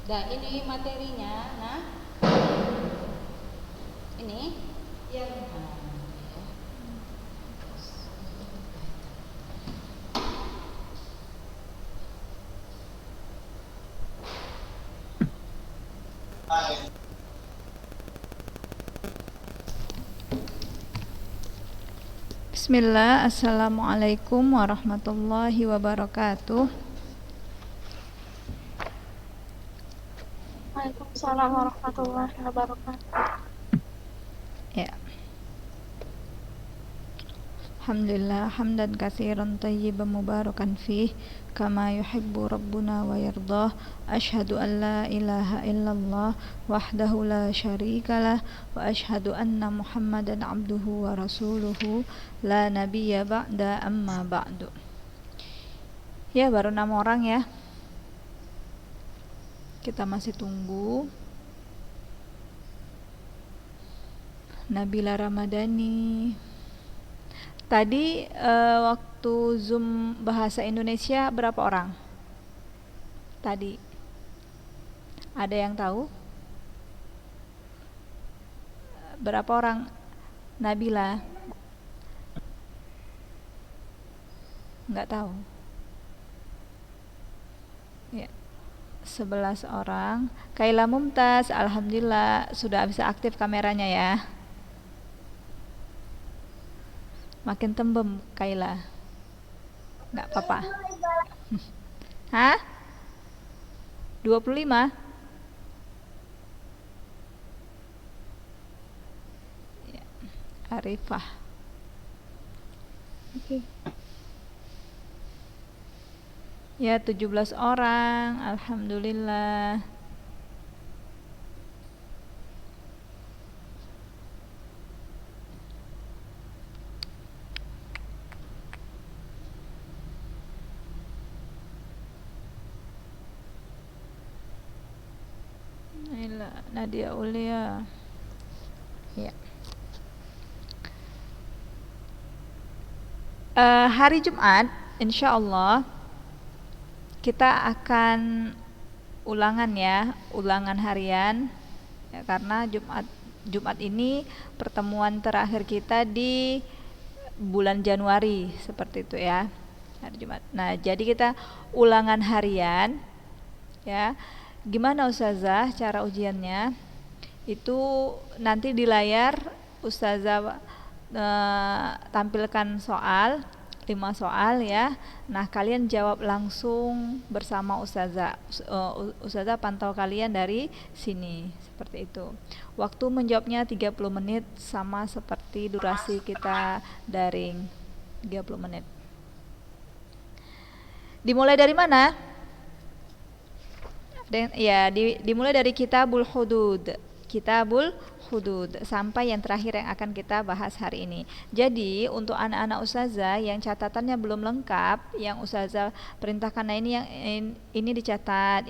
Nah, ini materinya. Nah, ini. Iya. Nah, ya. Bismillah, Assalamualaikum warahmatullahi wabarakatuh. Waalaikumsalam warahmatullahi wabarakatuh. Ya, Alhamdulillah hamdan katsiran tayyiban mubarakan fih kama yuhibbu rabbuna wa yardah. Asyhadu an la ilaha illallah wahdahu la syarikalah wa asyhadu anna Muhammadan abduhu wa rasuluhu la nabiyya ba'da amma ba'du. Ya, baru 6 orang ya. Kita masih tunggu Nabila Ramadhani. Tadi waktu Zoom bahasa Indonesia berapa orang? Tadi ada yang tahu? Berapa orang? Nabila? Nggak tahu. Ya, 11 orang. Kaila Mumtaz, alhamdulillah sudah bisa aktif kameranya ya. Makin tembem Kaila. Nggak apa-apa. Hah? 25? Ya, Arifah. Oke. Ya, 17 orang. Alhamdulillah. Nadia Ulia. Ya. Hari Jumat, insya Allah kita akan ulangan ya, ulangan harian ya, karena Jumat ini pertemuan terakhir kita di bulan Januari seperti itu ya, hari Jumat. Nah, jadi kita ulangan harian ya. Gimana Ustazah cara ujiannya? Itu nanti di layar Ustazah tampilkan soal 5 soal ya. Nah, kalian jawab langsung bersama Ustazah. Ustazah pantau kalian dari sini seperti itu. Waktu menjawabnya 30 menit sama seperti durasi kita daring 30 menit. Dimulai dari mana? Ya, dimulai dari Kitabul Hudud. Kitabul Hudud sampai yang terakhir yang akan kita bahas hari ini. Jadi, untuk anak-anak ustazah yang catatannya belum lengkap, yang ustazah perintahkan, nah ini dicatat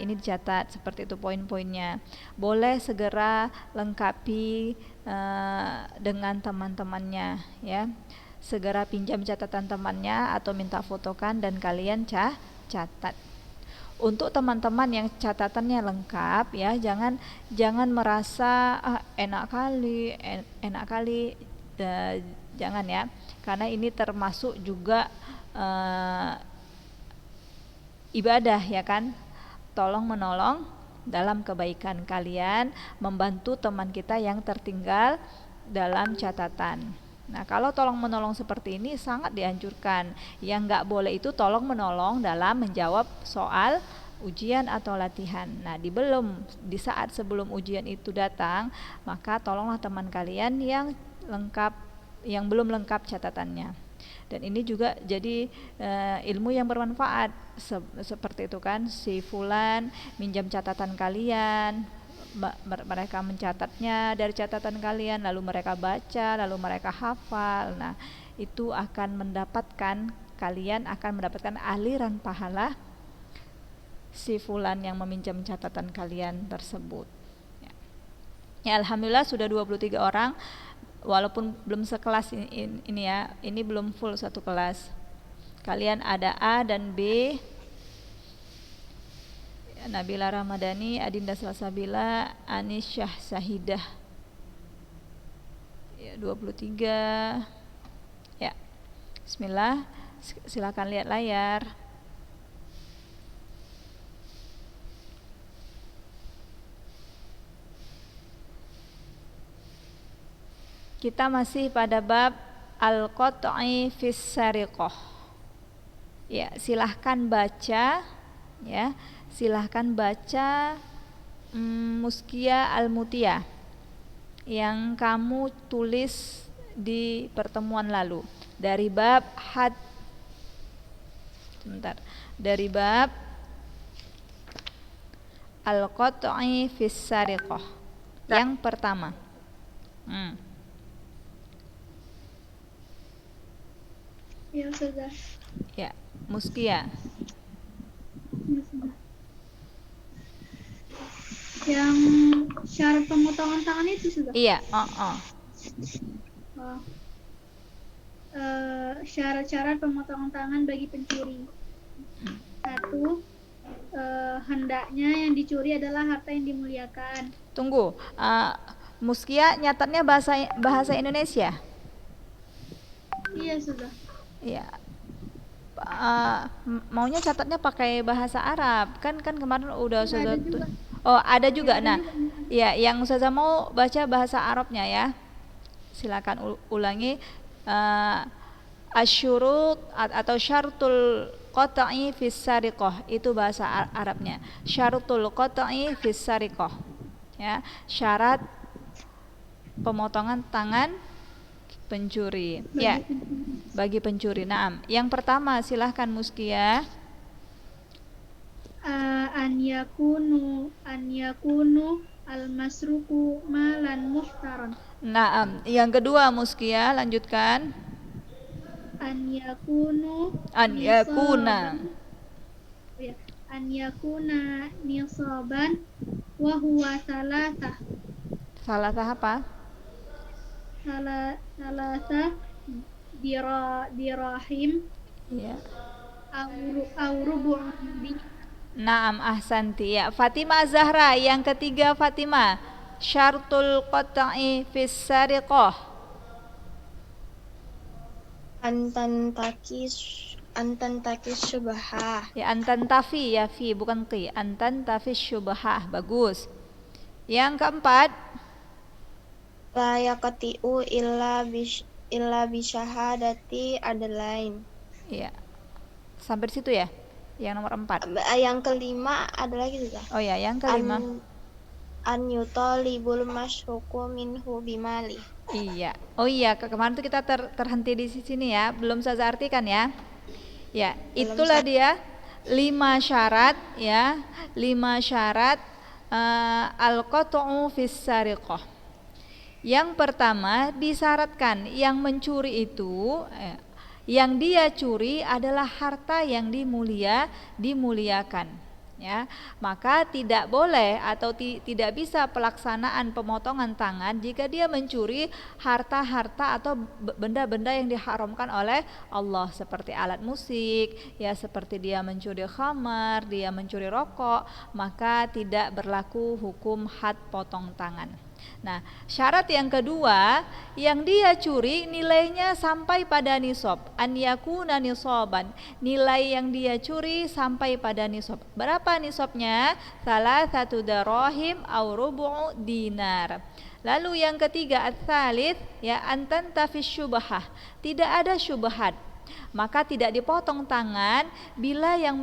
seperti itu poin-poinnya. Boleh segera lengkapi dengan teman-temannya ya. Segera pinjam catatan temannya atau minta fotokan dan kalian catat. Untuk teman-teman yang catatannya lengkap ya, jangan merasa enak kali jangan ya, karena ini termasuk juga ibadah ya kan, tolong menolong dalam kebaikan kalian, membantu teman kita yang tertinggal dalam catatan. Nah, kalau tolong menolong seperti ini sangat dianjurkan. Yang nggak boleh itu tolong menolong dalam menjawab soal ujian atau latihan. Nah, di saat sebelum ujian itu datang, maka tolonglah teman kalian yang belum lengkap catatannya. Dan ini juga jadi ilmu yang bermanfaat seperti itu kan, si fulan minjam catatan kalian, mereka mencatatnya dari catatan kalian, lalu mereka baca, lalu mereka hafal. Nah, itu kalian akan mendapatkan aliran pahala si fulan yang meminjam catatan kalian tersebut. Ya, alhamdulillah sudah 23 orang, walaupun belum sekelas ini ya. Ini belum full satu kelas. Kalian ada A dan B. Nabila Ramadhani, Adinda Salsabila, Anis Syah Sahidah. Ya, 23. Ya. Bismillah. Silakan lihat layar. Kita masih pada bab al-qat'i fis sariqah. Ya, silahkan baca ya. Silahkan baca Muskiyah Al-Mutiyah yang kamu tulis di pertemuan lalu dari bab dari bab al-qat'i fis sariqah yang pertama. Ya sudah. Ya, Muskiyah. Ya sudah. Yang syarat pemotongan tangan itu sudah. Iya, Syarat-syarat pemotongan tangan bagi pencuri. 1. Hendaknya yang dicuri adalah harta yang dimuliakan. Tunggu, Muskiyah nyatatnya bahasa Indonesia. Iya sudah. Iya. Maunya catatnya pakai bahasa Arab kan kemarin udah sudah oh ada juga. Nah ya yang Ustazah mau baca bahasa Arabnya ya, silakan ulangi. Asyurut atau syartul qat'i fis sariqah itu bahasa Arabnya. Syartul qat'i fis sariqah ya, syarat pemotongan tangan pencuri ya, bagi pencuri. Naam. Yang pertama silahkan Muskiyah. An yakunu al-masruku malan muhtaran. Naam. Yang kedua Muskiyah lanjutkan. An yakuna nisaban wa huwa salatah. Salatah apa? Salatah dirahim ya, au rubu'un. Naam, ahsanti ya. Fatimah Zahra yang ketiga. Fatimah, syartul qat'i fis sariqah. Antan takis syubhah. Ya, antan tafi ya, fi bukan qi. Antan tafi syubhah. Bagus. Yang keempat, La yaqti'u illa bisyahadati adlain. Iya. Sampai di situ ya. Yang nomor 4. Yang kelima ada lagi juga. Oh ya, yang kelima. An yutalibul masyruku minhu bimali. Iya. Oh iya, kemarin tuh kita terhenti di sini ya. Belum saya artikan ya. Ya, itulah dia 5 syarat ya. 5 syarat al-qat'u fis sariqah. Yang pertama disyaratkan yang mencuri itu yang dia curi adalah harta yang dimuliakan ya. Maka tidak boleh atau tidak bisa pelaksanaan pemotongan tangan jika dia mencuri harta-harta atau benda-benda yang diharamkan oleh Allah, seperti alat musik ya, seperti dia mencuri khamar, dia mencuri rokok, maka tidak berlaku hukum had potong tangan. Nah, syarat yang kedua, yang dia curi nilainya sampai pada nisab. An yakuna nisaban. Nilai yang dia curi sampai pada nisab. Berapa nisabnya? Salah satu darahim au rubu'u dinar. Lalu yang ketiga, ats-tsalits ya antan tafis syubhah. Tidak ada syubhat. Maka tidak dipotong tangan bila yang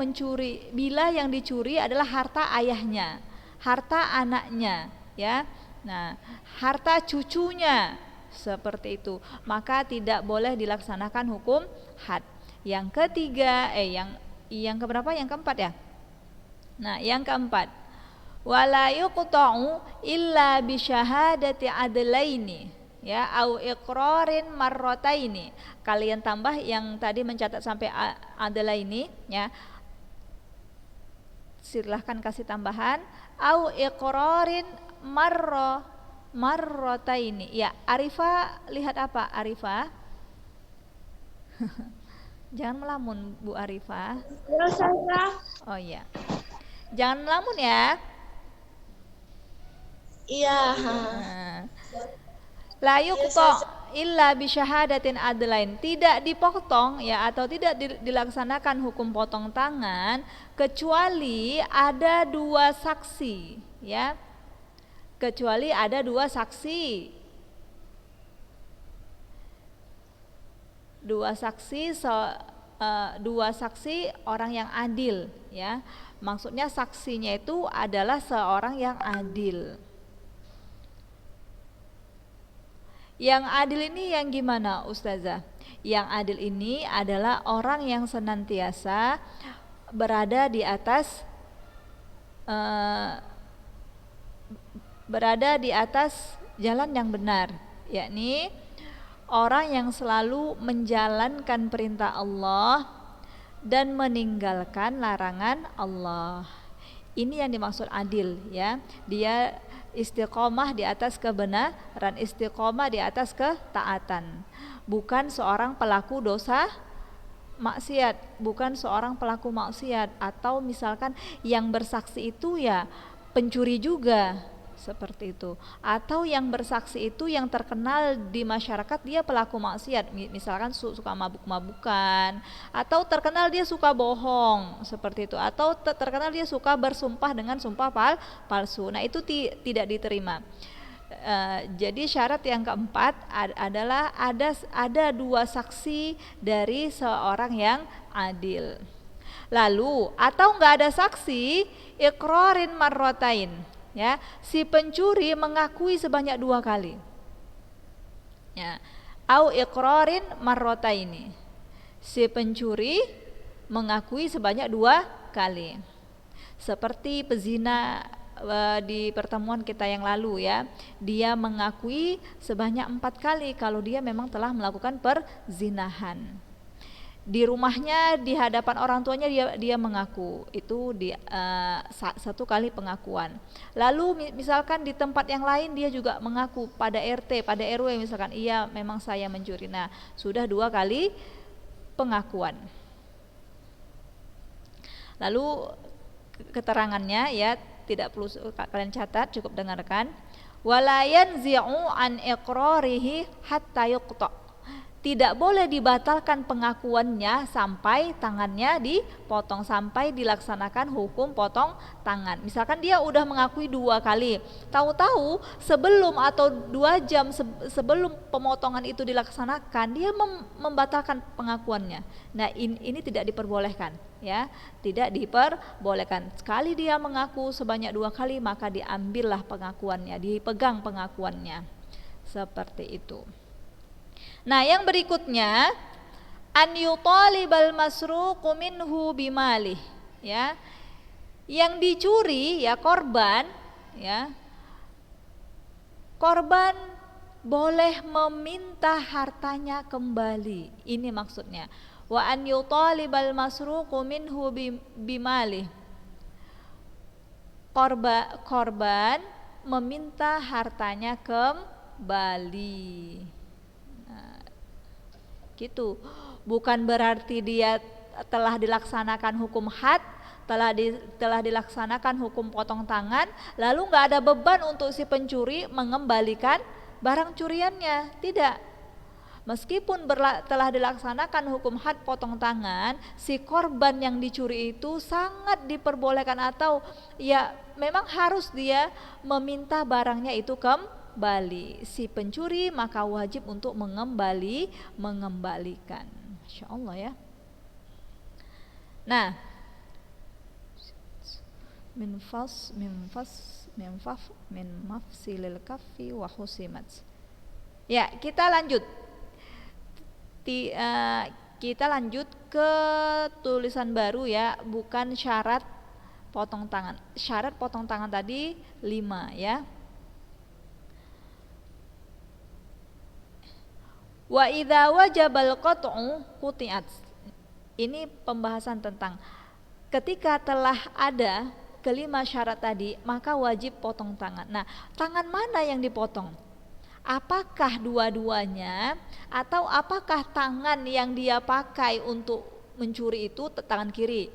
dicuri adalah harta ayahnya, harta anaknya, ya. Nah, harta cucunya seperti itu, maka tidak boleh dilaksanakan hukum had. Yang ketiga, yang keberapa? Yang keempat ya. Nah, yang keempat, wala yuqta'u illa bi syahadati adlaini ya au iqrarin marrataini. Kalian tambah yang tadi mencatat sampai adlaini ya. Silahkan kasih tambahan au iqrarin marrotaini. Ya, Arifah lihat apa? Arifah jangan melamun Bu Arifah. Ya saya. Oh iya. Jangan lamun ya. Iya. Nah, la yuqta illa bi syahadatin adlain, tidak dipotong ya atau tidak dilaksanakan hukum potong tangan kecuali ada dua saksi ya, kecuali ada dua saksi, dua saksi orang yang adil ya, maksudnya saksinya itu adalah seorang yang adil. Yang adil ini yang gimana Ustazah? Yang adil ini adalah orang yang senantiasa berada di atas jalan yang benar, yakni orang yang selalu menjalankan perintah Allah dan meninggalkan larangan Allah. Ini yang dimaksud adil ya. Dia istiqomah di atas kebenaran, istiqomah di atas ketaatan. Bukan seorang pelaku dosa maksiat, bukan seorang pelaku maksiat, atau misalkan yang bersaksi itu ya pencuri juga, seperti itu, atau yang bersaksi itu yang terkenal di masyarakat dia pelaku maksiat, misalkan suka mabuk-mabukan, atau terkenal dia suka bohong, seperti itu, atau terkenal dia suka bersumpah dengan sumpah palsu. Nah itu tidak diterima. Jadi syarat yang keempat adalah ada dua saksi dari seorang yang adil. Lalu atau nggak ada saksi, iqrarin marrotain ya, si pencuri mengakui sebanyak 2 kali ya, au iqrarin marrotaini, si pencuri mengakui sebanyak 2 kali, seperti pezina di pertemuan kita yang lalu ya, dia mengakui sebanyak 4 kali kalau dia memang telah melakukan perzinahan. Di rumahnya di hadapan orang tuanya dia mengaku, itu satu kali pengakuan. Lalu misalkan di tempat yang lain dia juga mengaku pada RT, pada RW misalkan, iya memang saya mencuri. Nah sudah 2 kali pengakuan. Lalu keterangannya ya tidak perlu kalian catat, cukup dengarkan. Wala yanzi'u an iqrarihi hatta yuqta, tidak boleh dibatalkan pengakuannya sampai tangannya dipotong, sampai dilaksanakan hukum potong tangan. Misalkan dia udah mengakui 2 kali, tahu-tahu sebelum atau 2 jam sebelum pemotongan itu dilaksanakan dia membatalkan pengakuannya. Nah ini tidak diperbolehkan ya, tidak diperbolehkan. Sekali dia mengaku sebanyak 2 kali maka diambillah pengakuannya, dipegang pengakuannya, seperti itu. Nah yang berikutnya, an yutalibal masruqu minhu bimalih ya, yang dicuri ya korban ya, korban boleh meminta hartanya kembali. Ini maksudnya, wa an yutalibal masruqu minhu bimalih, korban meminta hartanya kembali. Gitu. Bukan berarti dia telah dilaksanakan hukum had, telah dilaksanakan hukum potong tangan, lalu nggak ada beban untuk si pencuri mengembalikan barang curiannya. Tidak. Meskipun telah dilaksanakan hukum had potong tangan, si korban yang dicuri itu sangat diperbolehkan atau ya memang harus dia meminta barangnya itu kembali. Si pencuri maka wajib untuk mengembalikan. Masya Allah ya. Nah, min mafsilil kaffi wa husimat. Ya, kita lanjut. Kita lanjut ke tulisan baru ya, bukan syarat potong tangan. Syarat potong tangan tadi 5 ya. Wa idza wajabal qat'u quti'at. Ini pembahasan tentang ketika telah ada kelima syarat tadi maka wajib potong tangan. Nah, tangan mana yang dipotong? Apakah dua-duanya atau apakah tangan yang dia pakai untuk mencuri itu tangan kiri?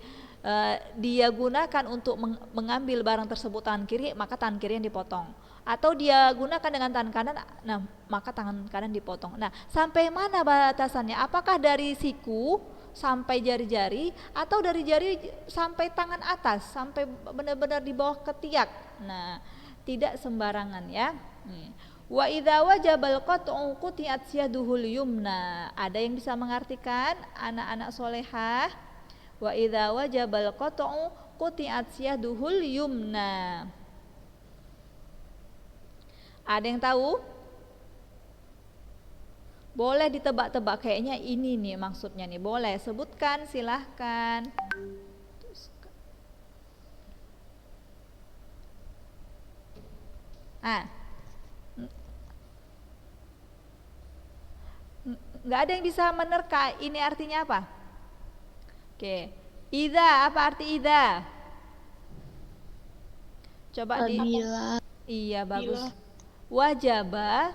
dia gunakan untuk mengambil barang tersebut tangan kiri, maka tangan kiri yang dipotong. Atau dia gunakan dengan tangan kanan, nah maka tangan kanan dipotong. Nah, sampai mana batasannya? Apakah dari siku sampai jari-jari atau dari jari sampai tangan atas, sampai benar-benar di bawah ketiak? Nah, tidak sembarangan ya. Wa idza wajabal qat'u quti'at yaduhul yumna. Ada yang bisa mengartikan anak-anak solehah? Wa idza wajabal qat'u quti'at yaduhul yumna. Ada yang tahu? Boleh ditebak-tebak, kayaknya ini nih maksudnya nih. Boleh sebutkan, silahkan. Nggak ada yang bisa menerka ini artinya apa? Oke, idza, apa arti idza? Coba di. Bila. Iya, bagus. Wajaba.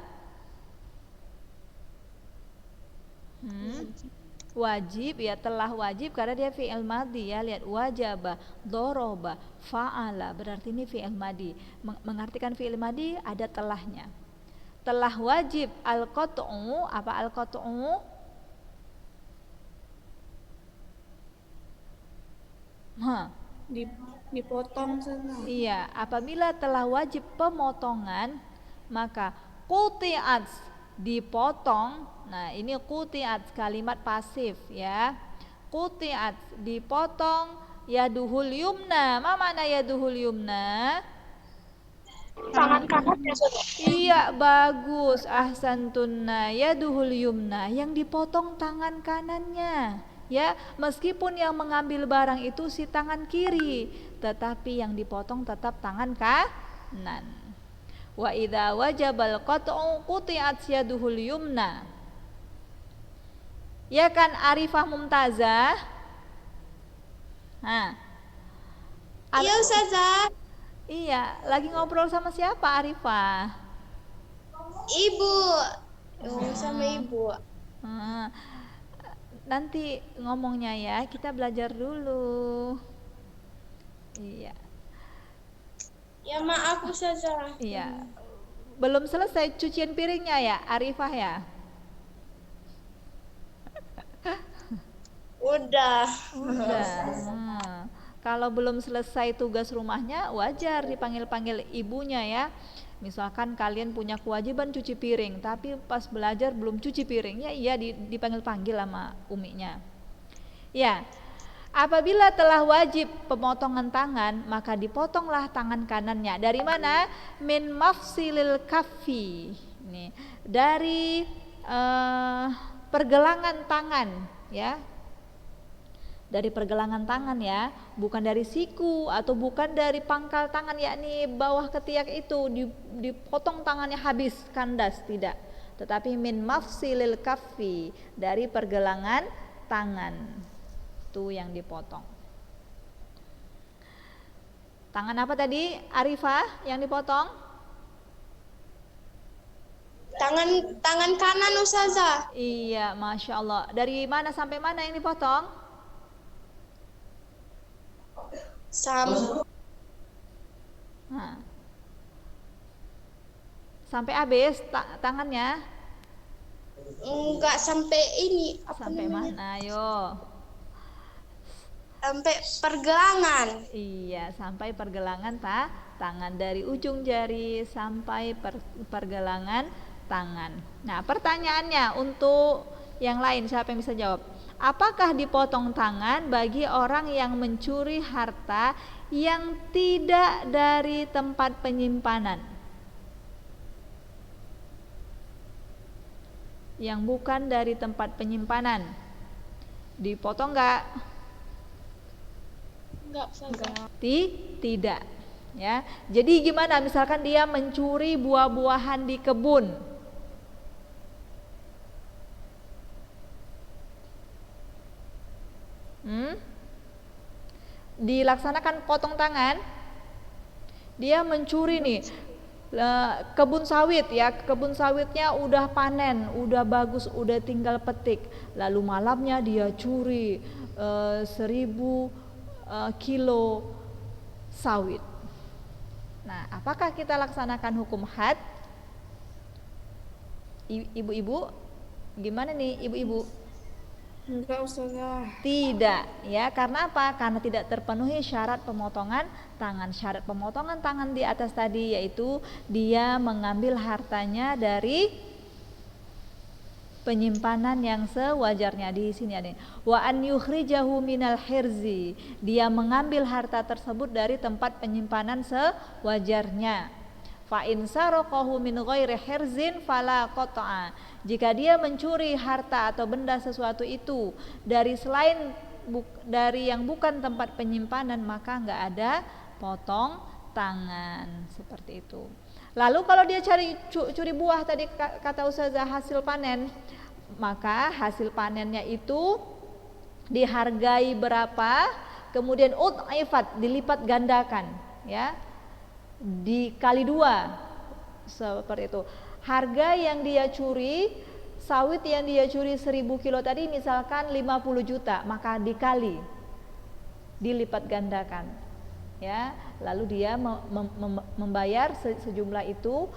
Wajib ya, telah wajib karena dia fi'il madhi ya. Lihat, wajaba, doroba, fa'ala, berarti ini fi'il madhi. Mengartikan fi'il madhi ada telahnya. Telah wajib al-qat'u, apa al-qat'u? Dipotong saja. Iya, apabila telah wajib pemotongan, maka quti'at, dipotong. Nah, ini quti'at kalimat pasif ya. Quti'at, dipotong, yaduhul yumna. Ma makna yaduhul yumna? Tangan kanan ya, Iya, bagus. Ahsantunna, yaduhul yumna, yang dipotong tangan kanannya. Ya, meskipun yang mengambil barang itu si tangan kiri, tetapi yang dipotong tetap tangan kanan. Wa idza wajabal qat'u quti'at yaduhul yumna. Ya kan, Arifah Mumtazah? Nah. Iya Ustazah. Iya, lagi ngobrol sama siapa Arifah? Ibu. Sama ibu. Nanti ngomongnya ya, kita belajar dulu. Iya. Ya maaf Ustazah. Iya. Belum selesai cucian piringnya ya, Arifah ya? Udah. Kalau belum selesai tugas rumahnya, wajar dipanggil-panggil ibunya ya. Misalkan kalian punya kewajiban cuci piring, tapi pas belajar belum cuci piring, ya iya dipanggil-panggil sama uminya. Ya, apabila telah wajib pemotongan tangan, maka dipotonglah tangan kanannya. Dari mana? Min mafsilil kaffi. Nih, dari pergelangan tangan, ya. Dari pergelangan tangan ya, bukan dari siku atau bukan dari pangkal tangan, yakni bawah ketiak itu dipotong tangannya habis kandas, tidak, tetapi min mafsilil kaffi, dari pergelangan tangan itu yang dipotong. Tangan apa tadi Arifah yang dipotong? Tangan kanan Ustazah. Iya, Masya Allah. Dari mana sampai mana yang dipotong? Sampai habis tangannya? Enggak sampai ini. Sampai mana? Ayo. Sampai pergelangan. Iya, sampai pergelangan tangan, dari ujung jari sampai pergelangan tangan. Nah, pertanyaannya untuk yang lain, siapa yang bisa jawab? Apakah dipotong tangan bagi orang yang mencuri harta yang tidak dari tempat penyimpanan? Yang bukan dari tempat penyimpanan, dipotong enggak? Enggak. Tidak. Ya. Jadi gimana? Misalkan dia mencuri buah-buahan di kebun. Dilaksanakan potong tangan. Dia mencuri nih kebun sawit ya, kebun sawitnya udah panen, udah bagus, udah tinggal petik. Lalu malamnya dia curi 1000 kilo sawit. Nah, apakah kita laksanakan hukum had? Ibu-ibu, gimana nih ibu-ibu? Enggak Ustazah. Tidak, ya. Karena apa? Karena tidak terpenuhi syarat pemotongan tangan. Syarat pemotongan tangan di atas tadi yaitu dia mengambil hartanya dari penyimpanan yang sewajarnya. Di sini ada wa an yukhrijahu minal hirzi, dia mengambil harta tersebut dari tempat penyimpanan sewajarnya. Fa in saraqahu min ghairi hirzin fala qata'a, jika dia mencuri harta atau benda sesuatu itu dari selain dari yang bukan tempat penyimpanan, maka enggak ada potong tangan, seperti itu. Lalu kalau dia curi buah tadi kata Ustazah hasil panen, maka hasil panennya itu dihargai berapa, kemudian ud'ifat, dilipat gandakan, ya, dikali 2, seperti itu. Harga yang dia curi, sawit yang dia curi 1000 kilo tadi misalkan 50 juta, maka dikali, dilipat gandakan, ya, lalu dia membayar sejumlah itu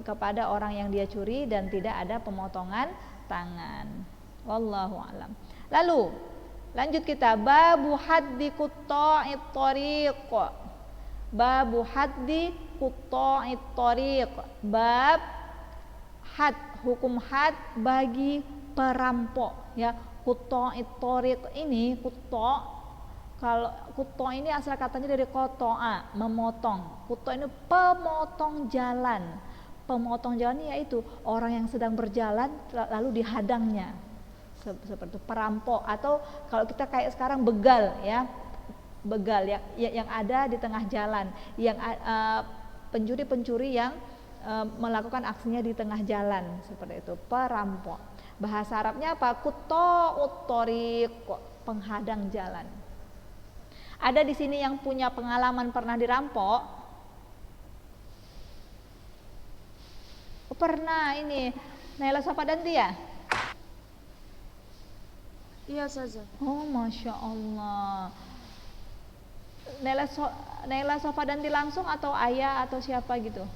kepada orang yang dia curi dan tidak ada pemotongan tangan. Wallahu alam. Lalu lanjut kita, babu haddi qutta'it thariq. Babu haddi qutta'it thariq. Bab had, hukum had bagi perampok, ya. Qutta'it thariq ini, kalau kutto ini asal katanya dari kotoa, memotong. Kutto ini pemotong jalan. Pemotong jalan ini yaitu orang yang sedang berjalan lalu dihadangnya, seperti perampok. Atau kalau kita kayak sekarang begal, ya, begal yang ada di tengah jalan, yang pencuri-pencuri yang melakukan aksinya di tengah jalan, seperti itu, perampok. Bahasa Arabnya apa? Kutto uttoriq, penghadang jalan. Ada di sini yang punya pengalaman pernah dirampok? Pernah ini, Naila Safadanti ya? Iya Ustazah. Oh, Masya Allah. Naila Safadanti langsung atau ayah atau siapa gitu?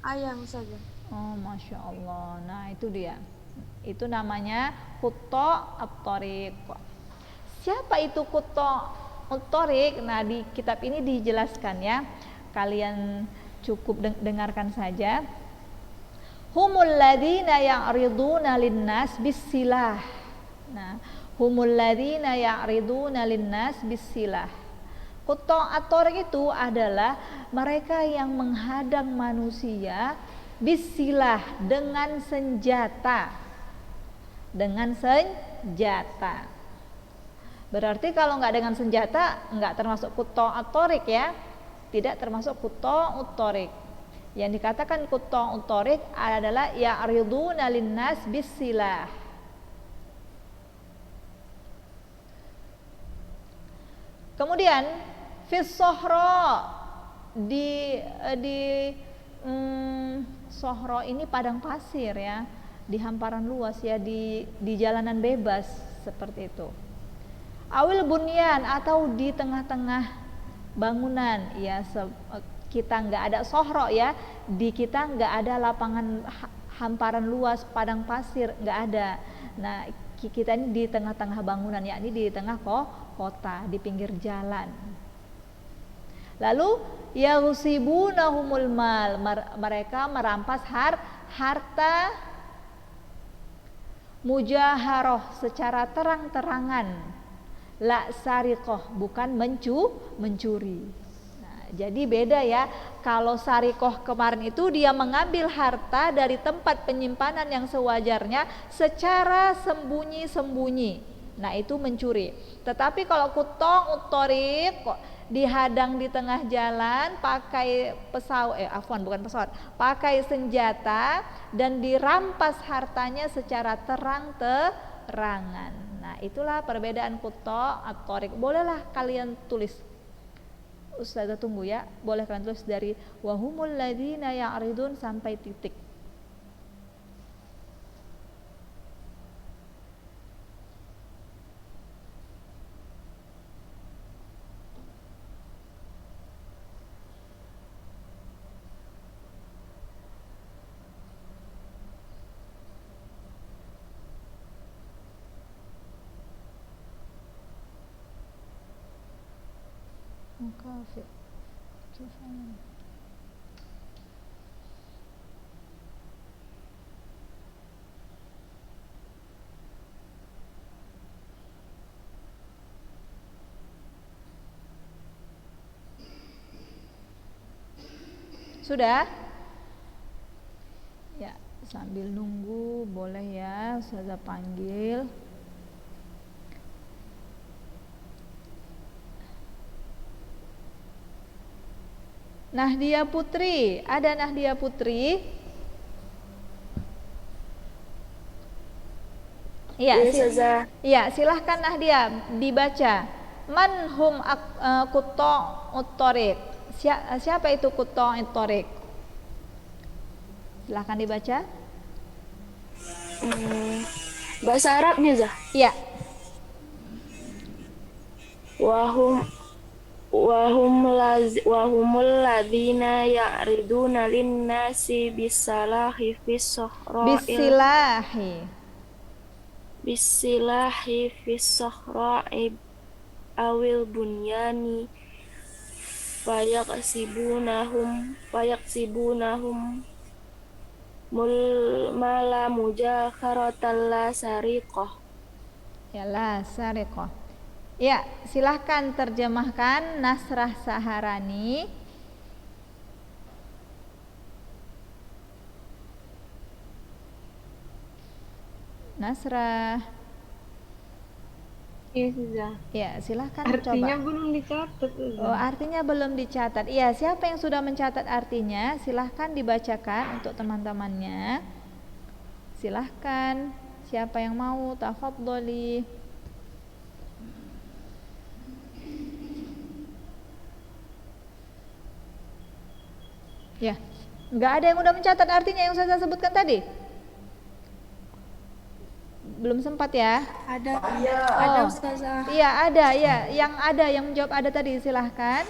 Ayah Ustazah. Oh, Masya Allah. Nah, itu dia. Itu namanya Qutta' at-Thariq. Siapa itu Qutta' at-Thariq? Nah, di kitab ini dijelaskan, ya. Kalian cukup dengarkan saja. Humul ladzina ya'riduna linnas bis-silah. Nah, humul ladzina ya'riduna linnas bis-silah. Qutta' at-Thariq itu adalah mereka yang menghadang manusia bis-silah, dengan senjata. Dengan senjata. Berarti kalau nggak dengan senjata nggak termasuk Qutta' at-Thariq, ya. Tidak termasuk Qutta' at-Thariq. Yang dikatakan Qutta' at-Thariq adalah ya'riduna linnas bis-silah. Kemudian fis sohro, di sohro ini padang pasir, ya, di hamparan luas, ya, di jalanan bebas, seperti itu. Awil bunyan, atau di tengah-tengah bangunan, ya. Kita nggak ada sohro, ya, di kita nggak ada lapangan hamparan luas padang pasir, nggak ada. Nah, kita ini di tengah-tengah bangunan, yakni di tengah kota, di pinggir jalan. Lalu yaghsibunahumul mal, mereka merampas harta mujaharoh, secara terang-terangan. La sariqoh, bukan mencuri. Jadi beda, ya. Kalau sarikoh kemarin itu dia mengambil harta dari tempat penyimpanan yang sewajarnya secara sembunyi-sembunyi. Nah, itu mencuri. Tetapi kalau Qutta' at-Thariq dihadang di tengah jalan pakai pakai senjata dan dirampas hartanya secara terang-terangan. Nah, itulah perbedaan Qutta' at-Thariq. Bolehlah kalian tulis. Ustazah tunggu, ya. Boleh kalian tulis dari wahumul ladzina ya'ridun sampai titik. Mukafi. Kifan. Sudah? Ya, sambil nunggu boleh ya, Ustazah panggil. Nahdia Putri, ada Nahdia Putri? Iya, iya, silahkan Nahdia dibaca. Manhum kuto utorik. Siapa itu kuto utorik? Silahkan dibaca. Bahasa Arabnya, Zah? Iya. Wahumul ladzina ya'riduna linnasi bisalahi fis sahra'i awil bunyani fayaksibunahum mala mujakharatan la sariqah. Ya, la sariqah. Ya, silahkan terjemahkan Nasrah Saharani. Nasrah. Iya, Zah. Ya, silahkan Artinya coba. belum dicatat. Oh, artinya belum dicatat. Iya, siapa yang sudah mencatat artinya? Silahkan dibacakan untuk teman-temannya. Silahkan. Siapa yang mau? Tafadholi. Ya, nggak ada yang udah mencatat artinya yang saya sebutkan tadi? Belum sempat ya? Ada Ustazah. Iya ada ya, yang menjawab ada tadi, silahkan.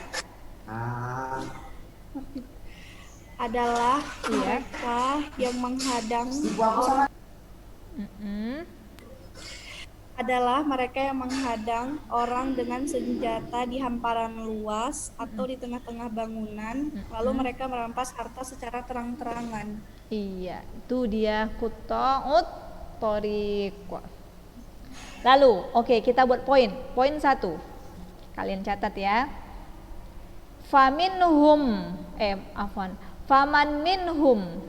Adalah mereka yang menghadang orang dengan senjata di hamparan luas atau di tengah-tengah bangunan, lalu mereka merampas harta secara terang-terangan. Iya, itu dia kuto'ut torik. Lalu, oke, kita buat poin 1. Kalian catat ya. Faman minhum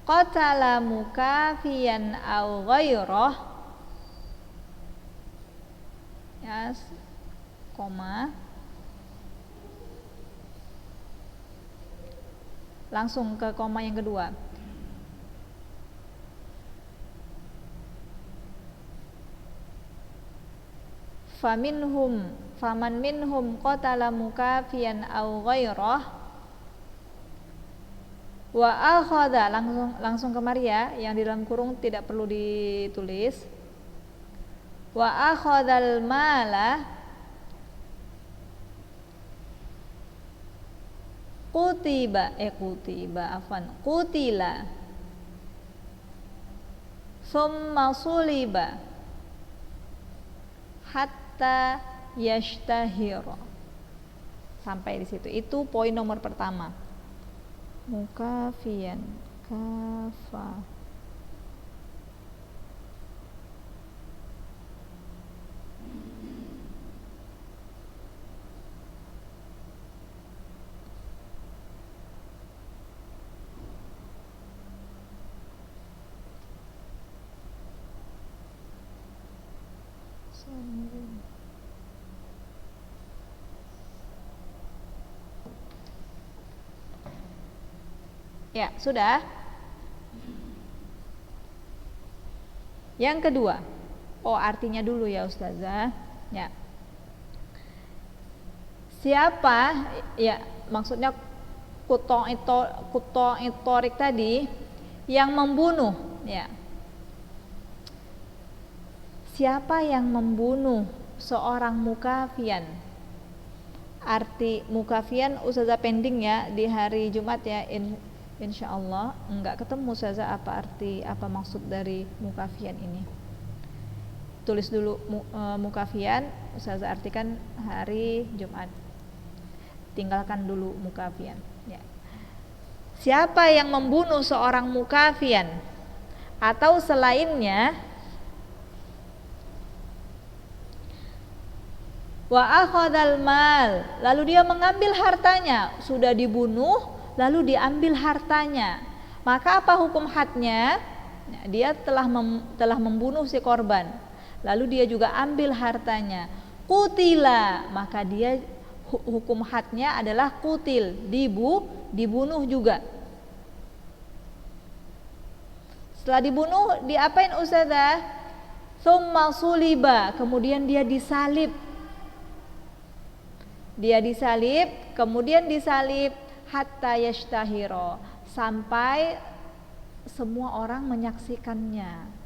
qatala mukafiyan aw ghairah, ya, koma, langsung ke koma yang kedua. Faman minhum qatala mukafiyan aw ghairah wa akhadha, langsung ke Maria, yang di dalam kurung tidak perlu ditulis. Wa akhadhal mala qutila summa suliba hatta yashtahira. Sampai di situ. Itu poin nomor pertama. Mukafiyan, kafa. Ya, sudah. Yang kedua. Oh, artinya dulu ya Ustazah. Ya. Siapa, ya, maksudnya kuto itorik tadi yang membunuh, ya. Siapa yang membunuh seorang mukafian? Arti mukafian Ustazah pending ya di hari Jumat ya, insyaallah. Enggak ketemu Ustazah apa maksud dari mukafian ini. tulis dulu mukafian, Ustazah artikan hari Jumat. Tinggalkan dulu mukafian. Ya. Siapa yang membunuh seorang mukafian atau selainnya, wa akhadhal mal, lalu dia mengambil hartanya, sudah dibunuh lalu diambil hartanya, maka apa hukum hadnya? Nah, dia telah membunuh si korban, lalu dia juga ambil hartanya, kutila, maka dia hukum hadnya adalah kutil, dibunuh juga. Setelah dibunuh diapain Ustazah? Tsumma suliba, kemudian dia disalib. Dia disalib, kemudian disalib hatta yashtahiro, sampai semua orang menyaksikannya.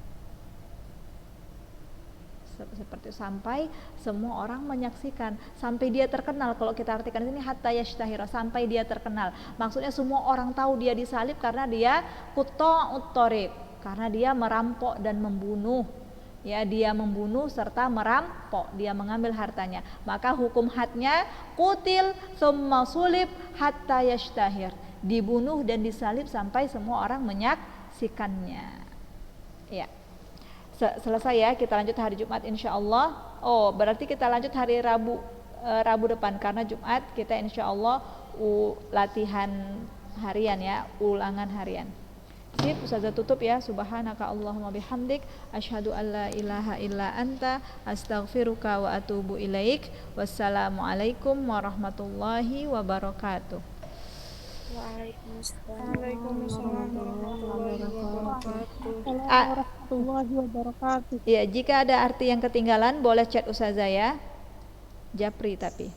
Seperti sampai semua orang menyaksikan, sampai dia terkenal. Kalau kita artikan ini hatta yashtahiro, sampai dia terkenal. Maksudnya semua orang tahu dia disalib karena dia quta'ut thariq, karena dia merampok dan membunuh. Ya, dia membunuh serta merampok, dia mengambil hartanya. Maka hukum hadnya kutil tsumma sulib hatta yashtahir, dibunuh dan disalib sampai semua orang menyaksikannya. Ya. Selesai ya, kita lanjut hari Jumat insyaallah. Oh, berarti kita lanjut hari Rabu depan, karena Jumat kita insyaallah latihan harian ya, ulangan harian. Sip, Ustazah tutup ya. Subhanaka Allahumma bihamdik, asyhadu an la ilaha illa anta, astaghfiruka wa atubu ilaik. Wassalamualaikum warahmatullahi wabarakatuh. Waalaikumsalam warahmatullahi wabarakatuh. Ya, jika ada arti yang ketinggalan boleh chat Ustazah ya. Japri tapi